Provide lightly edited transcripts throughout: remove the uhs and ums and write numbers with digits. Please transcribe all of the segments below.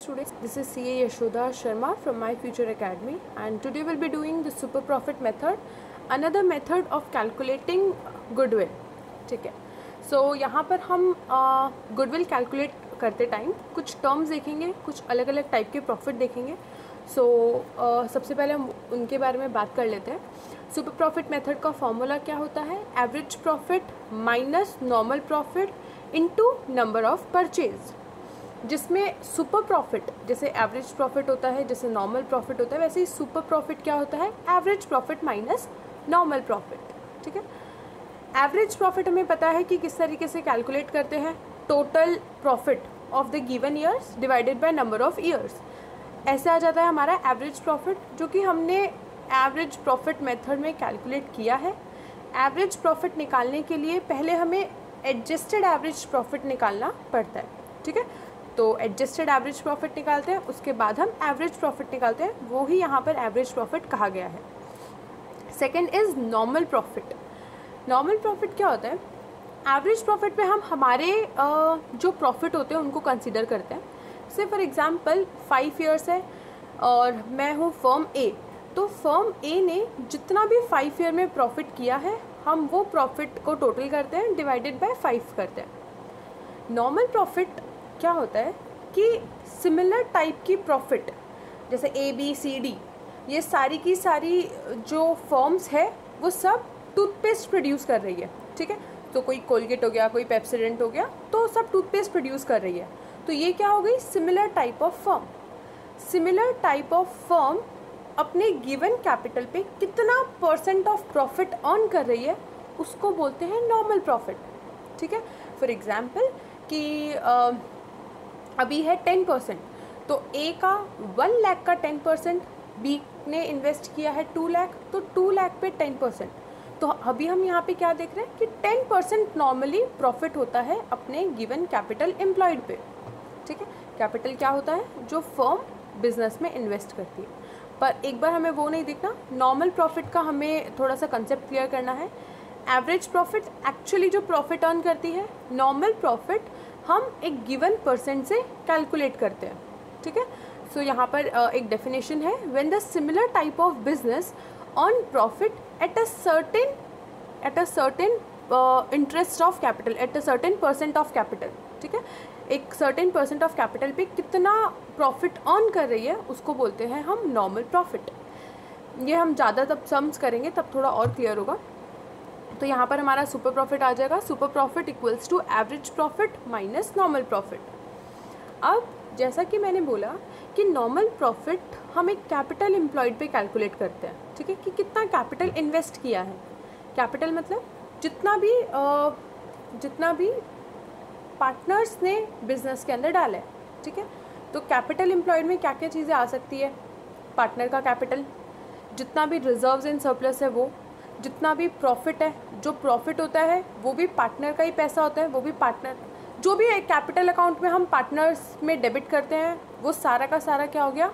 Students, this is CA Yashoda Sharma from My Future Academy, and today we'll be doing the super profit method, another method of calculating goodwill. ठीक है, so यहाँ पर हम goodwill calculate करते time कुछ terms देखेंगे, कुछ अलग अलग टाइप के प्रॉफिट देखेंगे. so सबसे पहले हम उनके बारे में बात कर लेते हैं. सुपर प्रॉफिट मेथड का फॉर्मूला क्या होता है? Average profit minus normal profit into number of purchase, जिसमें सुपर प्रॉफिट जैसे एवरेज प्रॉफिट होता है, जैसे नॉर्मल प्रॉफिट होता है, वैसे ही सुपर प्रॉफिट क्या होता है? Average profit minus normal profit. ठीक है, एवरेज प्रॉफिट हमें पता है कि किस तरीके से कैलकुलेट करते हैं. Total profit of the given years divided by number of years, ऐसे आ जाता है हमारा एवरेज प्रॉफिट, जो कि हमने एवरेज प्रॉफिट मेथड में कैलकुलेट किया है. एवरेज प्रॉफिट निकालने के लिए पहले हमें एडजस्टेड एवरेज प्रॉफिट निकालना पड़ता है. ठीक है, तो एडजस्टेड एवरेज प्रॉफिट निकालते हैं, उसके बाद हम एवरेज प्रॉफिट निकालते हैं, वो ही यहाँ पर एवरेज प्रॉफिट कहा गया है. Second is normal profit. Normal profit क्या होता है? एवरेज प्रॉफिट पे हम हमारे जो प्रॉफिट होते हैं उनको कंसिडर करते हैं. से फॉर एग्जांपल 5 ईयर्स है और मैं हूँ फर्म ए, तो फर्म ए ने जितना भी 5 ईयर में प्रॉफिट किया है, हम वो प्रॉफिट को टोटल करते हैं, डिवाइडेड बाय 5 करते हैं. नॉर्मल प्रॉफिट क्या होता है कि सिमिलर टाइप की प्रॉफिट, जैसे ए बी सी डी, ये सारी की सारी जो फर्म्स है वो सब टूथपेस्ट प्रोड्यूस कर रही है. ठीक है, तो कोई कोलगेट हो गया, कोई पेप्सोडेंट हो गया, तो सब टूथपेस्ट प्रोड्यूस कर रही है. तो ये क्या हो गई? Similar type of firm. Similar type of firm अपने गिवन कैपिटल पे कितना परसेंट ऑफ प्रॉफिट अर्न कर रही है, उसको बोलते हैं नॉर्मल प्रॉफिट. ठीक है, फॉर एग्जांपल कि अभी है 10%, तो ए का 1 लाख का 10%, बी ने इन्वेस्ट किया है 2 लाख, तो 2 लाख पे 10%. तो अभी हम यहाँ पे क्या देख रहे हैं कि 10% नॉर्मली प्रॉफिट होता है अपने गिवन कैपिटल एम्प्लॉयड पे. ठीक है, कैपिटल क्या होता है? जो फर्म बिजनेस में इन्वेस्ट करती है. पर एक बार हमें वो नहीं देखना, नॉर्मल प्रॉफिट का हमें थोड़ा सा कंसेप्ट क्लियर करना है. एवरेज प्रॉफिट एक्चुअली जो प्रॉफिट अर्न करती है, नॉर्मल प्रॉफिट हम एक गिवन परसेंट से कैलकुलेट करते हैं. ठीक है, सो यहाँ पर एक डेफिनेशन है, when the similar type of business earn profit at a certain interest of capital, at a certain percent of capital. ठीक है, एक सर्टेन परसेंट ऑफ कैपिटल पे कितना प्रॉफिट अर्न कर रही है, उसको बोलते हैं हम नॉर्मल प्रॉफिट. ये हम ज़्यादा तब सम्स करेंगे तब थोड़ा और क्लियर होगा. तो यहाँ पर हमारा सुपर प्रॉफिट आ जाएगा. Super profit equals to average profit minus normal profit. अब जैसा कि मैंने बोला कि नॉर्मल प्रॉफिट हम एक कैपिटल एम्प्लॉयड पे कैलकुलेट करते हैं. ठीक है, कि कितना कैपिटल इन्वेस्ट किया है. कैपिटल मतलब जितना भी पार्टनर्स ने बिजनेस के अंदर डाला है. ठीक है, तो कैपिटल एम्प्लॉयड में क्या क्या चीज़ें आ सकती है? पार्टनर का कैपिटल, जितना भी रिजर्व्स एंड सरप्लस है वो, जितना भी प्रॉफिट है, जो प्रॉफिट होता है वो भी पार्टनर का ही पैसा होता है, वो भी पार्टनर, जो भी एक कैपिटल अकाउंट में हम पार्टनर्स में डेबिट करते हैं, वो सारा का सारा क्या हो गया?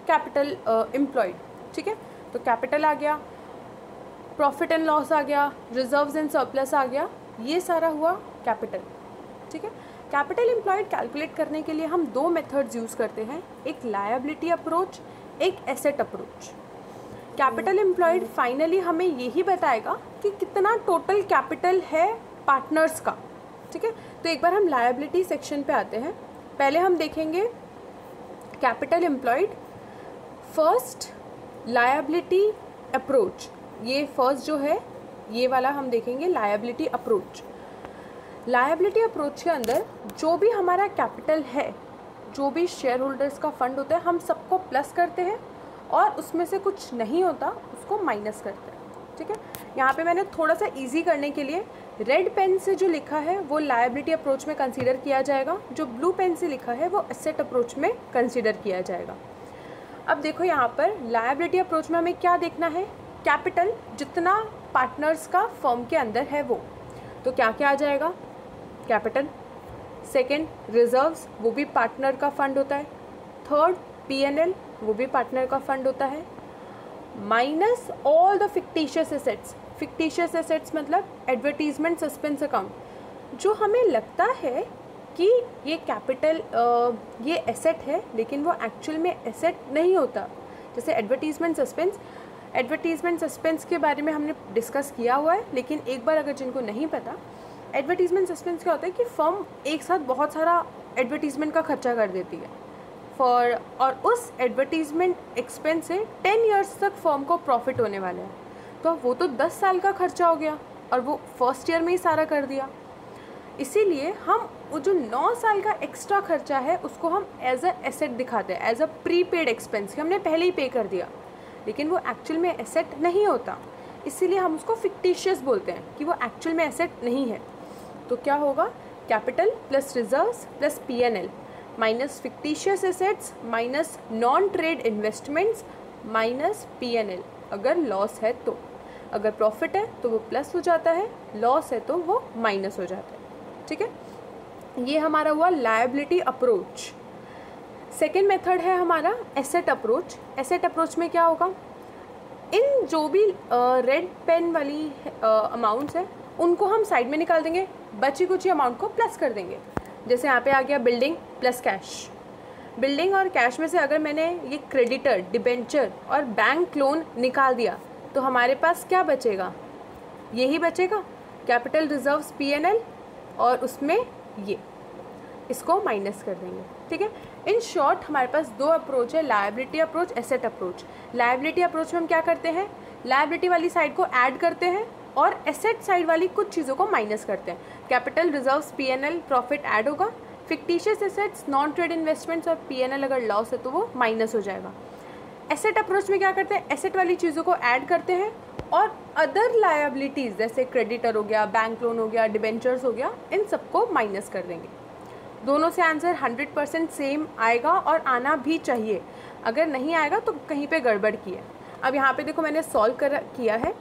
Capital employed. ठीक है, तो कैपिटल आ गया, प्रॉफिट एंड लॉस आ गया, रिजर्व्स एंड सरप्लस आ गया, ये सारा हुआ कैपिटल. ठीक है, कैपिटल एम्प्लॉयड कैलकुलेट करने के लिए हम 2 मेथड्स यूज़ करते हैं, एक लायबिलिटी अप्रोच, एक asset approach. Capital employed finally हमें यही बताएगा कि कितना टोटल कैपिटल है पार्टनर्स का. ठीक है, तो एक बार हम लायबिलिटी सेक्शन पे आते हैं. पहले हम देखेंगे capital employed. First liability approach, ये फर्स्ट जो है ये वाला हम देखेंगे लायबिलिटी अप्रोच. लायबिलिटी अप्रोच के अंदर जो भी हमारा कैपिटल है, जो भी शेयर होल्डर्स का फंड होता है, हम सबको प्लस करते हैं और उसमें से कुछ नहीं होता उसको माइनस करते हैं. ठीक है, यहाँ पे मैंने थोड़ा सा इजी करने के लिए रेड पेन से जो लिखा है वो लायबिलिटी अप्रोच में कंसीडर किया जाएगा, जो ब्लू पेन से लिखा है वो एसेट अप्रोच में कंसीडर किया जाएगा. अब देखो यहाँ पर लायबिलिटी अप्रोच में हमें क्या देखना है? कैपिटल जितना पार्टनर्स का फर्म के अंदर है वो, तो क्या क्या आ जाएगा? कैपिटल. सेकेंड रिजर्व्स, वो भी पार्टनर का फंड होता है. थर्ड P&L, वो भी पार्टनर का फंड होता है. Minus all the fictitious assets. Fictitious assets मतलब एडवर्टीजमेंट सस्पेंस अकाउंट, जो हमें लगता है कि ये कैपिटल ये एसेट है लेकिन वो एक्चुअल में एसेट नहीं होता। जैसे एडवर्टीज़मेंट सस्पेंस के बारे में हमने डिस्कस किया हुआ है, लेकिन एक बार अगर जिनको नहीं पता, एडवर्टीज़मेंट सस्पेंस क्या होता है कि फर्म एक साथ बहुत सारा एडवर्टीज़मेंट का खर्चा कर देती है और उस एडवर्टीज़मेंट एक्सपेंस से 10 ईयर्स तक फर्म को प्रॉफिट होने वाला है। तो वो तो 10 साल का खर्चा हो गया और वो फर्स्ट ईयर में ही सारा कर दिया। इसीलिए हम वो जो 9 साल का एक्स्ट्रा खर्चा है उसको हम एज अ एसेट दिखाते हैं, एज अ प्रीपेड एक्सपेंस कि हमने पहले ही पे कर दिया, लेकिन वो एक्चुअल में एसेट नहीं होता। इसीलिए हम उसको फिक्टिशियस बोलते हैं कि वो एक्चुअल में एसेट नहीं है। तो क्या होगा, capital plus reserves plus P&L minus fictitious assets minus non trade investments minus P&L। अगर लॉस है तो, अगर प्रॉफिट है तो वो प्लस हो जाता है, लॉस है तो वो माइनस हो जाता है। ठीक है, ये हमारा हुआ लायबिलिटी अप्रोच। सेकेंड मेथड है हमारा एसेट अप्रोच। एसेट अप्रोच में क्या होगा, इन जो भी रेड पेन वाली अमाउंट्स है उनको हम साइड में निकाल देंगे, बची कुछ अमाउंट को प्लस कर देंगे। जैसे यहाँ पे आ गया बिल्डिंग प्लस कैश। बिल्डिंग और कैश में से अगर मैंने ये क्रेडिटर, डिबेंचर और बैंक लोन निकाल दिया तो हमारे पास क्या बचेगा, यही बचेगा, कैपिटल रिजर्व्स P&L और उसमें ये इसको माइनस कर देंगे। ठीक है, इन शॉर्ट हमारे पास दो अप्रोच है, liability approach, asset approach. Liability approach में हम क्या करते हैं, लायबिलिटी वाली साइड को ऐड करते हैं और एसेट साइड वाली कुछ चीज़ों को माइनस करते हैं। Capital reserves P&L profit add होगा, fictitious assets non trade investments और P&L अगर लॉस है तो वो माइनस हो जाएगा। एसेट अप्रोच में क्या करते हैं, एसेट वाली चीज़ों को ऐड करते हैं और अदर लायबिलिटीज़ जैसे क्रेडिटर हो गया, बैंक लोन हो गया, डिबेंचर्स हो गया, इन सबको माइनस कर देंगे। दोनों से आंसर 100% सेम आएगा और आना भी चाहिए। अगर नहीं आएगा तो कहीं पे गड़बड़ की है। अब यहाँ पे देखो मैंने सॉल्व किया है।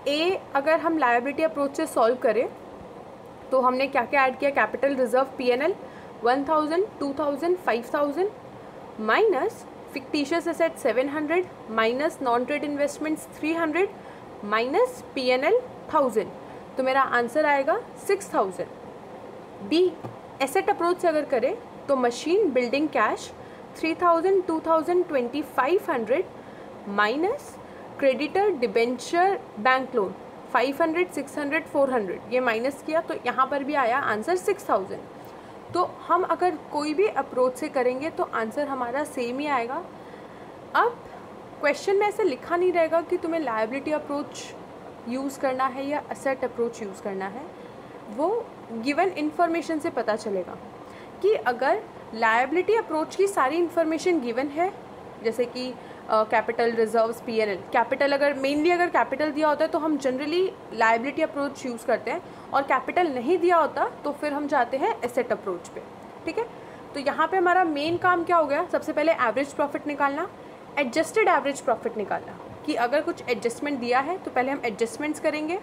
ए अगर हम लायबिलिटी अप्रोच से सॉल्व करें तो हमने क्या क्या ऐड किया, capital reserve P&L 1000, 2000, 5000 minus fictitious asset 700 minus non trade investments 300 minus P&L 1000, तो मेरा आंसर आएगा 6000। बी एसेट अप्रोच से अगर करें तो machine, building, cash 3000, 2000, 2500 minus creditor, debenture, bank loan 500, 600, 400, ये माइनस किया तो यहाँ पर भी आया आंसर 6000। तो हम अगर कोई भी अप्रोच से करेंगे तो आंसर हमारा सेम ही आएगा। अब क्वेश्चन में ऐसे लिखा नहीं रहेगा कि तुम्हें लायबिलिटी अप्रोच यूज़ करना है या एसेट अप्रोच यूज़ करना है, वो गिवन इन्फॉर्मेशन से पता चलेगा कि अगर लायबिलिटी अप्रोच की सारी इन्फॉर्मेशन गिवन है, जैसे कि कैपिटल रिजर्व्स P&L, कैपिटल अगर मेनली अगर कैपिटल दिया होता है तो हम जनरली लायबिलिटी अप्रोच यूज़ करते हैं, और कैपिटल नहीं दिया होता तो फिर हम जाते हैं एसेट अप्रोच पे। ठीक है, तो यहाँ पे हमारा मेन काम क्या हो गया, सबसे पहले एवरेज प्रॉफिट निकालना, एडजस्टेड एवरेज प्रॉफिट निकालना, कि अगर कुछ एडजस्टमेंट दिया है तो पहले हम एडजस्टमेंट्स करेंगे,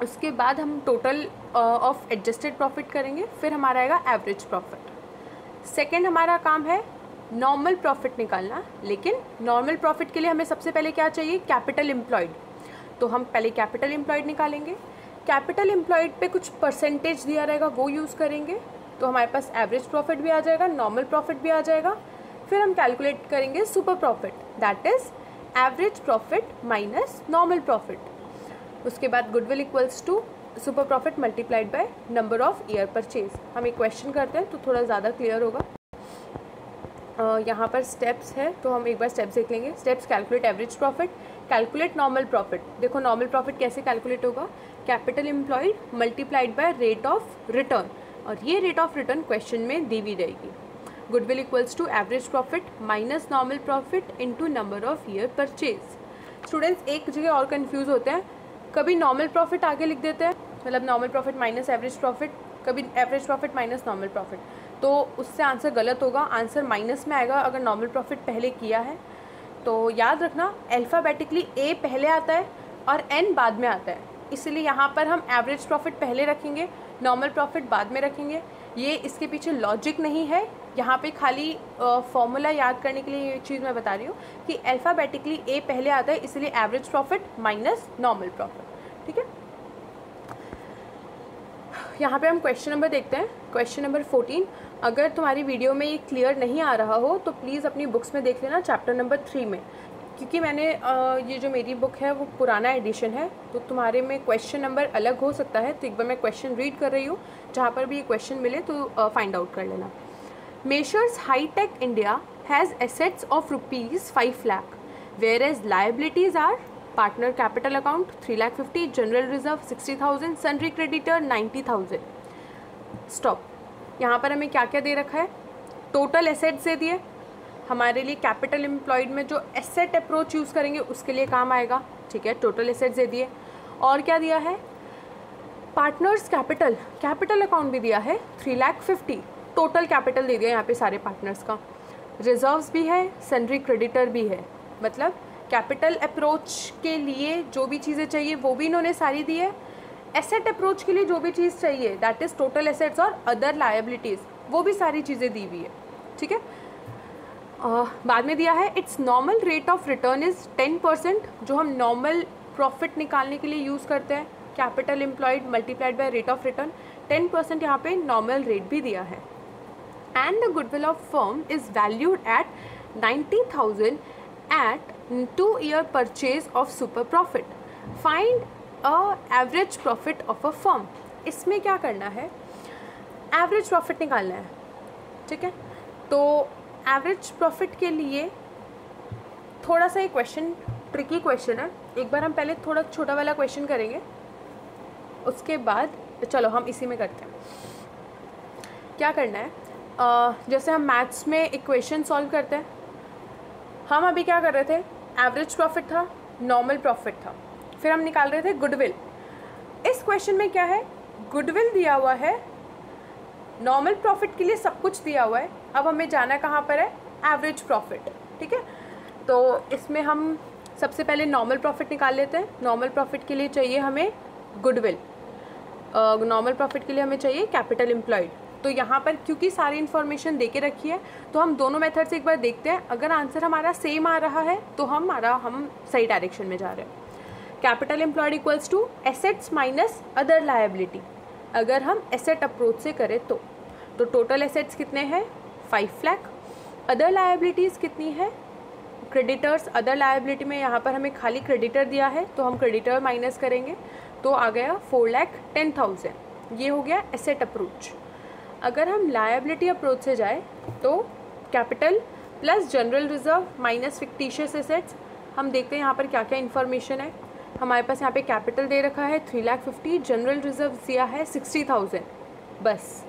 उसके बाद हम टोटल ऑफ एडजस्टेड प्रॉफिट करेंगे, फिर हमारा आएगा एवरेज प्रॉफिट। सेकेंड हमारा काम है नॉर्मल प्रॉफिट निकालना, लेकिन नॉर्मल प्रॉफिट के लिए हमें सबसे पहले क्या चाहिए, कैपिटल एम्प्लॉयड। तो हम पहले कैपिटल एम्प्लॉयड निकालेंगे, कैपिटल एम्प्लॉयड पे कुछ परसेंटेज दिया रहेगा वो यूज़ करेंगे, तो हमारे पास एवरेज प्रॉफिट भी आ जाएगा, नॉर्मल प्रॉफिट भी आ जाएगा। फिर हम कैलकुलेट करेंगे super profit, that is average profit minus normal profit. उसके बाद goodwill equals to super profit multiplied by number of year purchase. हम एक क्वेश्चन करते हैं तो थोड़ा ज़्यादा क्लियर होगा। यहाँ पर स्टेप्स है तो हम एक बार स्टेप्स देख लेंगे। Steps, calculate average profit, calculate normal profit. देखो नॉर्मल प्रॉफिट कैसे कैलकुलेट होगा, capital employed multiplied by rate of return, और ये रेट ऑफ रिटर्न क्वेश्चन में दी हुई रहेगी। Goodwill equals to average profit minus normal profit into number of year purchase. Students एक जगह और कंफ्यूज होते हैं, कभी नॉर्मल प्रॉफिट आगे लिख देते हैं, मतलब normal profit minus average profit, कभी average profit minus normal profit, तो उससे आंसर गलत होगा, आंसर माइनस में आएगा अगर नॉर्मल प्रॉफिट पहले किया है। तो याद रखना अल्फ़ाबेटिकली ए पहले आता है और एन बाद में आता है, इसलिए यहाँ पर हम एवरेज प्रॉफिट पहले रखेंगे, नॉर्मल प्रॉफिट बाद में रखेंगे। ये इसके पीछे लॉजिक नहीं है, यहाँ पे खाली फॉर्मूला याद करने के लिए ये चीज़ मैं बता रही हूँ कि अल्फ़ाबेटिकली ए पहले आता है, इसलिए average profit minus normal profit. ठीक है, यहाँ पे हम क्वेश्चन नंबर देखते हैं। Question number 14। अगर तुम्हारी वीडियो में ये क्लियर नहीं आ रहा हो तो प्लीज़ अपनी बुक्स में देख लेना चैप्टर नंबर 3 में, क्योंकि मैंने ये जो मेरी बुक है वो पुराना एडिशन है, तो तुम्हारे में क्वेश्चन नंबर अलग हो सकता है। तो एक बार मैं क्वेश्चन रीड कर रही हूँ, जहाँ पर भी ये क्वेश्चन मिले तो फाइंड आउट कर लेना। Messrs hi tech India has assets of ₹5 lakh, whereas liabilities are partner capital account 3,50,000, general reserve 60,000, sundry creditor 90,000। Stop. यहाँ पर हमें क्या क्या दे रखा है? टोटल एसेट्स दे दिए, हमारे लिए कैपिटल एम्प्लॉयड में जो एसेट अप्रोच यूज़ करेंगे उसके लिए काम आएगा, ठीक है। टोटल एसेट्स दे दिए, और क्या दिया है? पार्टनर्स कैपिटल अकाउंट भी दिया है 3,50,000, टोटल कैपिटल दे दिया यहाँ पे सारे पार्टनर्स का। रिजर्व्स भी है, सन्ड्री क्रेडिटर भी है, मतलब कैपिटल अप्रोच के लिए जो भी चीज़ें चाहिए वो भी इन्होंने सारी दी है। एसेट अप्रोच के लिए जो भी चीज़ चाहिए, दैट इज़ टोटल एसेट्स और अदर लायबिलिटीज़, वो भी सारी चीज़ें दी हुई है, ठीक है। बाद में दिया है it's normal rate of return is 10%, जो हम नॉर्मल प्रॉफिट निकालने के लिए यूज़ करते हैं, capital employed multiplied by rate of return, 10% यहाँ पे नॉर्मल रेट भी दिया है। And the goodwill of firm is valued at 90,000 at 2-year purchase of super profit. Find average profit of a firm. इसमें क्या करना है? एवरेज प्रॉफिट निकालना है, ठीक है। तो एवरेज प्रॉफिट के लिए थोड़ा सा ये क्वेश्चन ट्रिकी क्वेश्चन है। एक बार हम पहले थोड़ा छोटा वाला क्वेश्चन करेंगे, उसके बाद चलो हम इसी में करते हैं। क्या करना है? जैसे हम मैथ्स में इक्वेशन सॉल्व करते हैं, हम अभी क्या कर रहे थे? एवरेज प्रॉफिट था, नॉर्मल प्रॉफिट था, फिर हम निकाल रहे थे गुडविल। इस क्वेश्चन में क्या है? गुडविल दिया हुआ है, नॉर्मल प्रॉफिट के लिए सब कुछ दिया हुआ है, अब हमें जाना कहाँ पर है? एवरेज प्रॉफिट, ठीक है। तो इसमें हम सबसे पहले नॉर्मल प्रॉफिट निकाल लेते हैं। नॉर्मल प्रॉफिट के लिए चाहिए हमें गुडविल, नॉर्मल प्रॉफिट के लिए हमें चाहिए कैपिटल एम्प्लॉयड। तो यहाँ पर क्योंकि सारी इन्फॉर्मेशन दे के रखी है, तो हम दोनों मेथड से एक बार देखते हैं। अगर आंसर हमारा सेम आ रहा है तो हम सही डायरेक्शन में जा रहे हैं। Capital employed equals to assets minus other liability. अगर हम एसेट अप्रोच से करें तो टोटल एसेट्स कितने हैं? 5 लाख। अदर लायबिलिटीज़ कितनी है? क्रेडिटर्स, अदर लायबिलिटी में यहाँ पर हमें खाली क्रेडिटर दिया है, तो हम क्रेडिटर माइनस करेंगे तो आ गया 4,10,000। ये हो गया एसेट अप्रोच। अगर हम लायबिलिटी अप्रोच से जाए तो capital plus general reserve minus fictitious assets. हम देखते हैं यहाँ पर क्या क्या इन्फॉर्मेशन है। हमारे पास यहाँ पे कैपिटल दे रखा है 3,50,000, जनरल रिजर्व दिया है 60,000, बस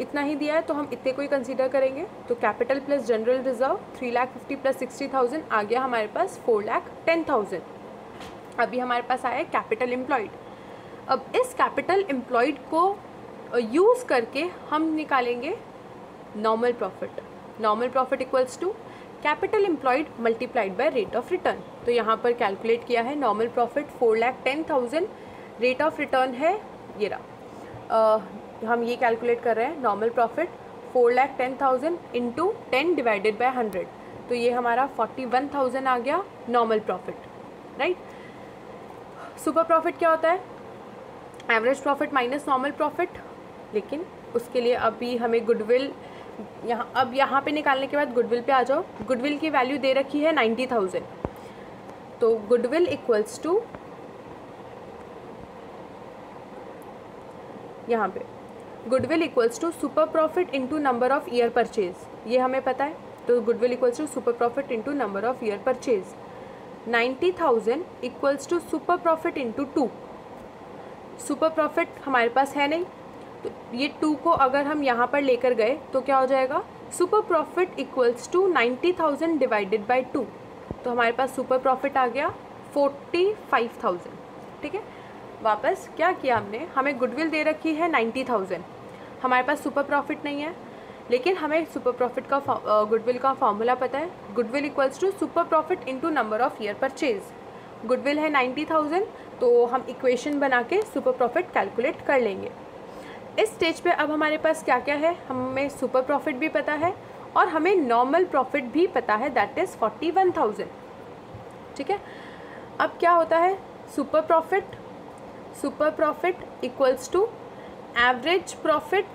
इतना ही दिया है, तो हम इतने को ही कंसीडर करेंगे। तो capital plus general reserve 3,50,000 plus 60,000 आ गया हमारे पास 4,10,000। अभी हमारे पास आया कैपिटल एम्प्लॉयड। अब इस कैपिटल एम्प्लॉयड को यूज़ करके हम निकालेंगे normal profit. Normal profit equals to capital employed multiplied by rate of return. तो यहाँ पर कैलकुलेट किया है normal profit 4,10,000, rate of return है ये रहा। हम ये कैलकुलेट कर रहे हैं normal profit 4,10,000 into 10 divided by 100, तो ये हमारा 41,000 आ गया normal profit, right. Super profit क्या होता है? Average profit minus normal profit. लेकिन उसके लिए अभी हमें गुडविल यहाँ पे निकालने के बाद गुडविल पे आ जाओ। गुडविल की वैल्यू दे रखी है 90,000, तो गुडविल इक्वल्स टू यहाँ पे goodwill equals to super profit into number of year purchase, ये हमें पता है। तो goodwill equals to super profit into number of year purchase. 90,000 equals to super profit into 2। Super profit हमारे पास है नहीं, तो ये 2 को अगर हम यहाँ पर लेकर गए तो क्या हो जाएगा? Super profit equals to 90,000 divided by 2, तो हमारे पास सुपर प्रॉफिट आ गया 45,000, ठीक है। वापस क्या किया हमने? हमें गुडविल दे रखी है 90,000, हमारे पास सुपर प्रॉफिट नहीं है, लेकिन हमें सुपर प्रॉफिट का गुडविल का फॉर्मूला पता है। Goodwill equals to super profit into number of year purchase. Goodwill है 90,000, तो हम इक्वेशन बना के सुपर प्रॉफिट कैलकुलेट कर लेंगे। इस स्टेज पे अब हमारे पास क्या क्या है? हमें सुपर प्रॉफिट भी पता है और हमें नॉर्मल प्रॉफिट भी पता है, दैट इज़ 41,000, ठीक है। अब क्या होता है? Super profit equals to average profit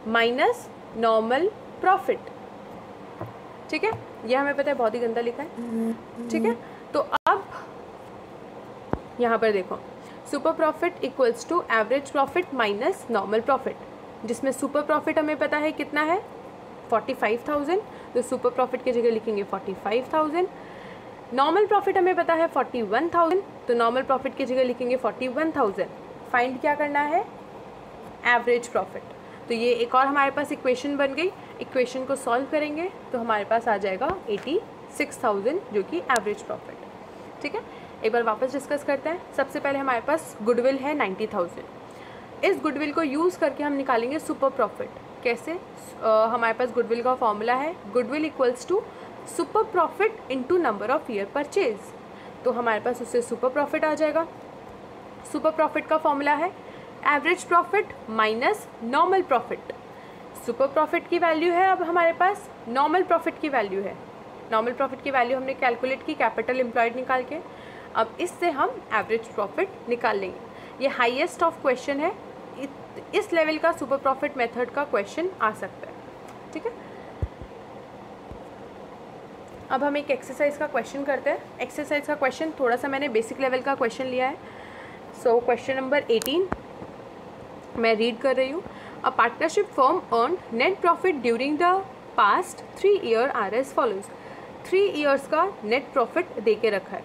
minus normal profit. ठीक है, ये हमें पता है, बहुत ही गंदा लिखा है। ठीक है, तो अब यहाँ पर देखो, super profit equals to average profit minus normal profit, जिसमें सुपर प्रॉफिट हमें पता है कितना है 45,000, तो सुपर प्रॉफिट की जगह लिखेंगे 45,000। नॉर्मल प्रॉफिट हमें पता है 41,000, तो नॉर्मल प्रॉफिट की जगह लिखेंगे 41,000। फाइंड क्या करना है, एवरेज प्रॉफिट। तो ये एक और हमारे पास इक्वेशन बन गई। इक्वेशन को सॉल्व करेंगे तो हमारे पास आ जाएगा 86,000 जो कि एवरेज प्रॉफिट। ठीक है, एक बार वापस डिस्कस करते हैं। सबसे पहले हमारे पास गुडविल है 90,000। इस गुडविल को यूज़ करके हम निकालेंगे सुपर प्रॉफिट। कैसे? हमारे पास गुडविल का फॉर्मूला है, goodwill equals to super profit into number of year purchase. तो हमारे पास उससे सुपर प्रॉफिट आ जाएगा। सुपर प्रॉफिट का फॉर्मूला है average profit minus normal profit. Super profit की वैल्यू है अब हमारे पास, नॉर्मल प्रॉफिट की वैल्यू है। नॉर्मल प्रॉफिट की वैल्यू हमने कैलकुलेट की कैपिटल एम्प्लॉयड निकाल के। अब इससे हम एवरेज प्रॉफिट निकाल लेंगे। ये हाईएस्ट ऑफ क्वेश्चन है, इस लेवल का सुपर प्रॉफिट मेथड का क्वेश्चन आ सकता है। ठीक है, अब हम एक एक्सरसाइज का क्वेश्चन करते हैं। एक्सरसाइज का क्वेश्चन थोड़ा सा मैंने बेसिक लेवल का क्वेश्चन लिया है। सो क्वेश्चन नंबर 18 मैं रीड कर रही हूँ। A partnership firm earn net profit during the past 3 year are as follows. 3 years का नेट प्रॉफिट दे के रखा है।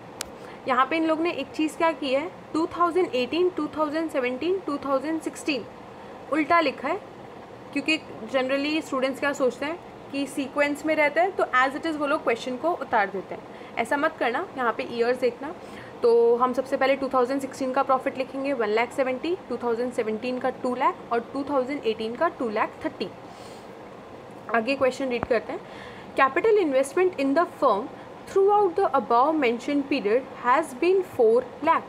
यहाँ पे इन लोग ने एक चीज़ क्या की है, 2018, 2017, 2016 उल्टा लिखा है, क्योंकि जनरली स्टूडेंट्स क्या सोचते हैं कि सीक्वेंस में रहता है तो एज इट इज़ वो लोग क्वेश्चन को उतार देते हैं। ऐसा मत करना, यहाँ पे ईयर्स देखना। तो हम सबसे पहले 2016 का प्रॉफिट लिखेंगे 1,70,000, 2017 का 2 लाख और 2018 का 2,30,000। आगे क्वेश्चन रीड करते हैं। Capital investment in the firm throughout the above mention period has been 4 lakh.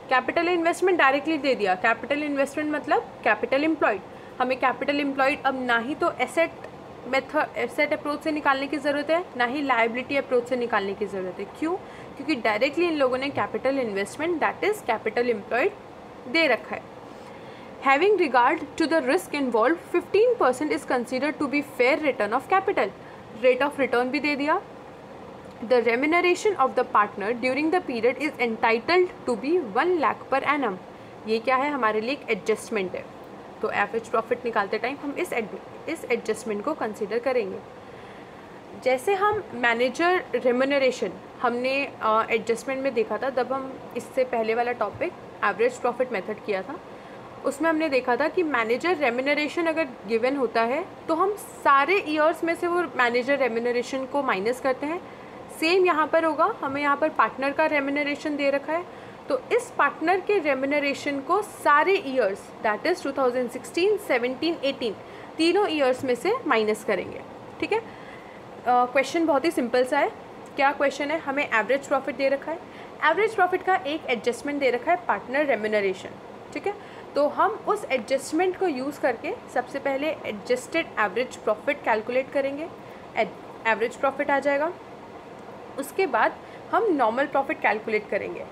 Capital investment directly दे दिया। कैपिटल इन्वेस्टमेंट मतलब कैपिटल एम्प्लॉयड। हमें कैपिटल एम्प्लॉयड अब ना ही तो एसेट अप्रोच से निकालने की ज़रूरत है, ना ही लायबिलिटी अप्रोच से निकालने की ज़रूरत है। क्यों? क्योंकि डायरेक्टली इन लोगों ने capital investment that is capital employed दे रखा है। Having regard to the risk involve 15% is considered to be fair return of capital. Rate of return भी दे दिया। The remuneration of the partner during the period is entitled to be 1 lakh per annum. ये क्या है, हमारे लिए एक adjustment है। तो एवरेज प्रॉफिट निकालते टाइम हम इस एडजस्टमेंट को कंसिडर करेंगे। जैसे हम मैनेजर रेम्यूनरेशन हमने एडजस्टमेंट में देखा था, जब हम इससे पहले वाला टॉपिक एवरेज प्रॉफिट मेथड किया था, उसमें हमने देखा था कि मैनेजर रेम्यूनरेशन अगर गिवन होता है तो हम सारे ईयर्स में से वो मैनेजर रेम्यूनरेशन को माइनस करते हैं। सेम यहाँ पर होगा, हमें यहाँ पर पार्टनर का रेम्यूनरेशन दे रखा है, तो इस पार्टनर के रेम्यूनरेशन को सारे ईयर्स दैट इज़ 2016, 17, 18 तीनों ईयर्स में से माइनस करेंगे। ठीक है, क्वेश्चन बहुत ही सिंपल सा है। क्या क्वेश्चन है, हमें एवरेज प्रॉफिट दे रखा है, एवरेज प्रॉफिट का एक एडजस्टमेंट दे रखा है पार्टनर रेम्यूनरेशन। ठीक है, तो हम उस एडजस्टमेंट को यूज़ करके सबसे पहले एडजस्टेड एवरेज प्रॉफिट कैलकुलेट करेंगे। एवरेज प्रॉफिट आ जाएगा। उसके बाद हम नॉर्मल प्रॉफिट कैलकुलेट करेंगे।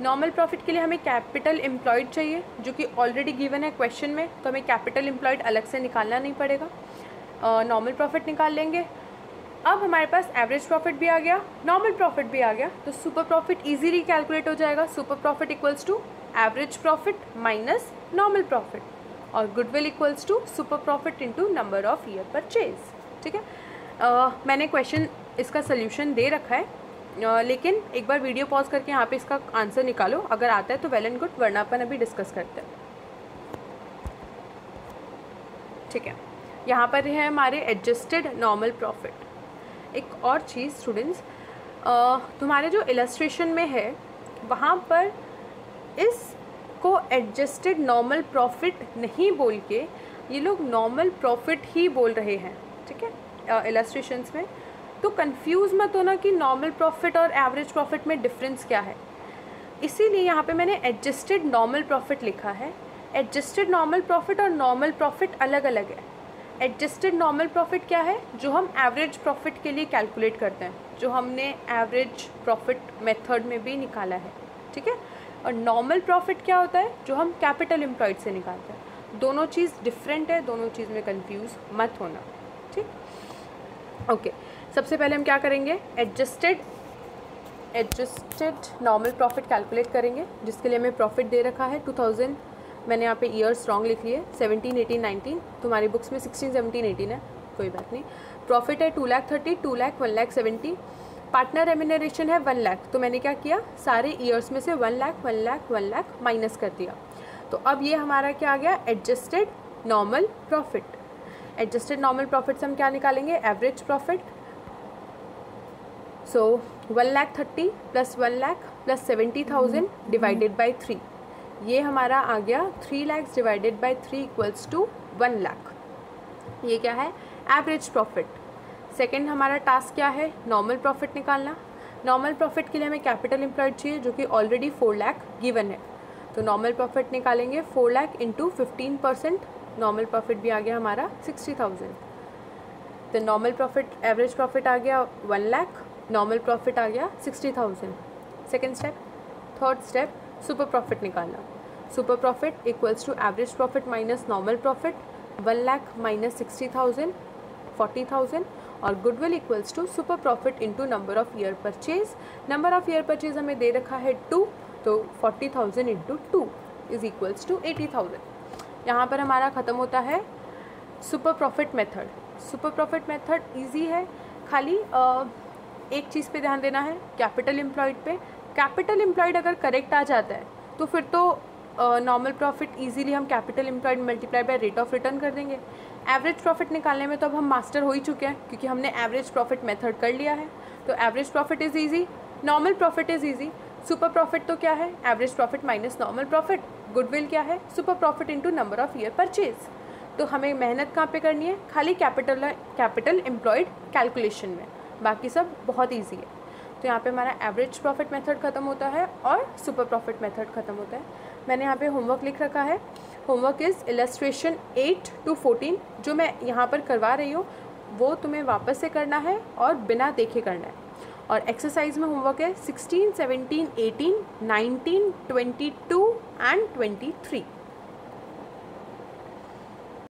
नॉर्मल प्रॉफिट के लिए हमें कैपिटल एम्प्लॉयड चाहिए, जो कि ऑलरेडी गिवन है क्वेश्चन में, तो हमें कैपिटल एम्प्लॉयड अलग से निकालना नहीं पड़ेगा। नॉर्मल प्रॉफिट निकाल लेंगे। अब हमारे पास एवरेज प्रॉफिट भी आ गया, नॉर्मल प्रॉफिट भी आ गया, तो सुपर प्रॉफिट इजीली कैलकुलेट हो जाएगा। Super profit equals to average profit minus normal profit, और goodwill equals to super profit into number of year purchase. ठीक है, मैंने क्वेश्चन इसका सल्यूशन दे रखा है, लेकिन एक बार वीडियो पॉज करके यहाँ पे इसका आंसर निकालो। अगर आता है तो वेल एंड गुड, वरना अपन अभी डिस्कस करते हैं। ठीक है, यहाँ पर है हमारे एडजस्टेड नॉर्मल प्रॉफिट। एक और चीज़ स्टूडेंट्स, तुम्हारे जो इलस्ट्रेशन में है वहाँ पर इसको एडजस्टेड नॉर्मल प्रॉफिट नहीं बोल के ये लोग नॉर्मल प्रॉफिट ही बोल रहे हैं। ठीक है, इलस्ट्रेशंस में, तो कंफ्यूज मत होना कि नॉर्मल प्रॉफिट और एवरेज प्रॉफिट में डिफरेंस क्या है। इसीलिए यहाँ पे मैंने एडजस्टेड नॉर्मल प्रॉफिट लिखा है। एडजस्टेड नॉर्मल प्रॉफिट और नॉर्मल प्रॉफिट अलग अलग है। एडजस्टेड नॉर्मल प्रॉफिट क्या है, जो हम एवरेज प्रॉफिट के लिए कैलकुलेट करते हैं, जो हमने एवरेज प्रॉफिट मेथड में भी निकाला है। ठीक है, और नॉर्मल प्रॉफिट क्या होता है, जो हम कैपिटल एम्प्लॉयड से निकालते हैं। दोनों चीज़ डिफरेंट है, दोनों चीज़ में कंफ्यूज मत होना, ठीक। ओके, सबसे पहले हम क्या करेंगे, एडजस्टेड नॉर्मल प्रॉफिट कैलकुलेट करेंगे, जिसके लिए हमें प्रॉफिट दे रखा है 2000, मैंने यहाँ पे ईयर्स रॉन्ग लिख लिए, 17, 18, 19, तुम्हारी बुक्स में 16, 17, 18 है, कोई बात नहीं। प्रॉफिट है 2,30,000, 2,00,000, 1,70,000, पार्टनर रेम्यूनरेशन है 1,00,000, तो मैंने क्या किया, सारे ईयर्स में से 1,00,000 1,00,000 1,00,000 माइनस कर दिया। तो अब ये हमारा क्या आ गया, adjusted normal profit. Adjusted normal profit से हम क्या निकालेंगे, average profit. So 1,30,000 plus 1,00,000 plus 70,000 divided by 3, ये हमारा आ गया 3 lakhs divided by 3 equals to 1 lakh. ये क्या है, एवरेज प्रॉफिट। सेकेंड हमारा टास्क क्या है, नॉर्मल प्रॉफिट निकालना। नॉर्मल प्रॉफिट के लिए हमें कैपिटल एम्प्लॉयड चाहिए, जो कि ऑलरेडी 4 लाख गिवन है। तो नॉर्मल प्रॉफिट निकालेंगे 4 लाख इंटू 15%, नॉर्मल प्रॉफिट भी आ गया हमारा 60,000। तो नॉर्मल प्रॉफिट, एवरेज प्रॉफिट आ गया 1 लाख, नॉर्मल प्रॉफिट आ गया 60,000। Second step. Third step, super profit निकालना। Super profit equals to average profit minus normal profit, 1 lakh minus 60,000 40,000, और goodwill equals to super profit into number of year purchase. Number of year purchase हमें दे रखा है 2, तो 40,000 into 2 is equals to 80,000। यहाँ पर हमारा ख़त्म होता है super profit method. Super profit method easy है, खाली एक चीज़ पे ध्यान देना है, कैपिटल एम्प्लॉयड पे। कैपिटल एम्प्लॉयड अगर करेक्ट आ जाता है तो फिर तो नॉर्मल प्रॉफिट इजीली हम capital employed multiply by rate of return कर देंगे। एवरेज प्रॉफिट निकालने में तो अब हम मास्टर हो ही चुके हैं, क्योंकि हमने एवरेज प्रॉफिट मेथड कर लिया है। तो average profit is easy, normal profit is easy. Super profit तो क्या है, average profit minus normal profit. Goodwill क्या है, super profit into number of year purchase. तो हमें मेहनत कहाँ पे करनी है, खाली कैपिटल एम्प्लॉयड कैलकुलेशन में, बाकी सब बहुत ईजी है। तो यहाँ पे हमारा एवरेज प्रॉफिट मेथड ख़त्म होता है और सुपर प्रॉफिट मेथड ख़त्म होता है। मैंने यहाँ पे होमवर्क लिख रखा है, होमवर्क इज़ इलस्ट्रेशन 8 to 14। जो मैं यहाँ पर करवा रही हूँ वो तुम्हें वापस से करना है और बिना देखे करना है। और एक्सरसाइज में होमवर्क है 16, 17, 18, 19, 22 एंड 23।